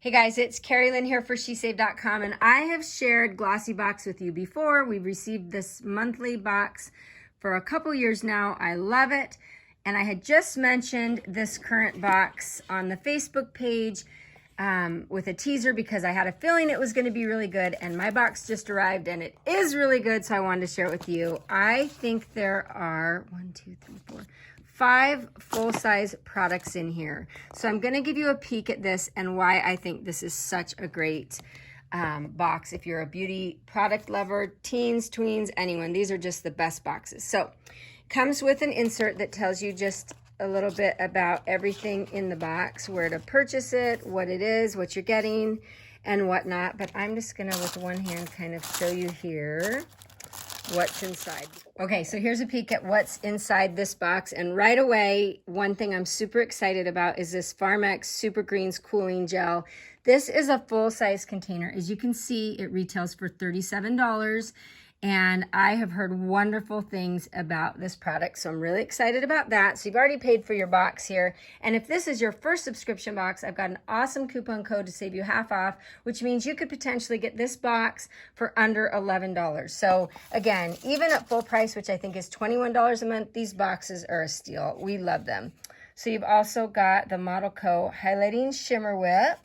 Hey guys, it's Carrie Lynn here for SheSaved.com, and I have shared Glossybox with you before. We've received this monthly box for a couple years now. I love it. And I had just mentioned this current box on the Facebook page with a teaser because I had a feeling it was going to be really good, and my box just arrived and it is really good, so I wanted to share it with you. I think there are 5 full-size products in here. So I'm going to give you a peek at this and why I think this is such a great box. If you're a beauty product lover, teens, tweens, anyone, these are just the best boxes. So comes with an insert that tells you just a little bit about everything in the box, where to purchase it, what it is, what you're getting, and whatnot. But I'm just going to, with one hand, kind of show you here what's inside. Okay, so here's a peek at what's inside this box, and right away, one thing I'm super excited about is this Farmex Super Greens Cooling Gel. This is a full-size container. As you can see, it retails for $37, and I have heard wonderful things about this product, so I'm really excited about that. So you've already paid for your box here, and if this is your first subscription box, I've got an awesome coupon code to save you half off, which means you could potentially get this box for under $11. So again, even at full price, which I think is $21 a month, these boxes are a steal. We love them. So you've also got the Model Co. Highlighting Shimmer Whip,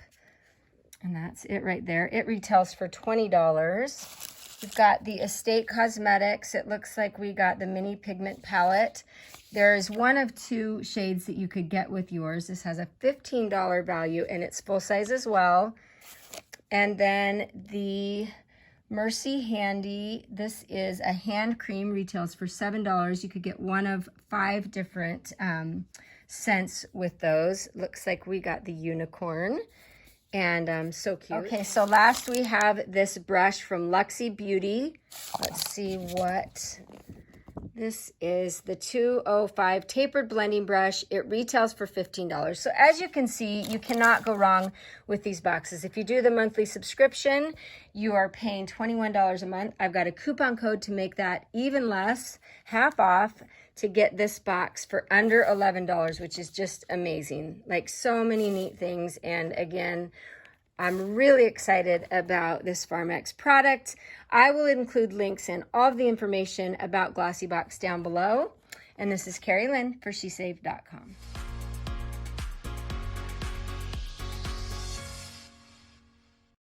and that's it right there. It retails for $20. We've got the Estate Cosmetics. It looks like we got the Mini Pigment Palette. There's one of 2 shades that you could get with yours. This has a $15 value, and it's full size as well. And then the Merci Handy. This is a hand cream, retails for $7. You could get one of 5 different scents with those. Looks like we got the Unicorn. And so cute. Okay, so last we have this brush from Luxie Beauty. Let's see what this is. The 205 Tapered Blending Brush. It retails for $15. So as you can see, you cannot go wrong with these boxes. If you do the monthly subscription, you are paying $21 a month. I've got a coupon code to make that even less, half off, to get this box for under $11, which is just amazing. Like, so many neat things. And again, I'm really excited about this Farmex product. I will include links and all of the information about Glossybox down below. And this is Carrie Lynn for SheSaved.com.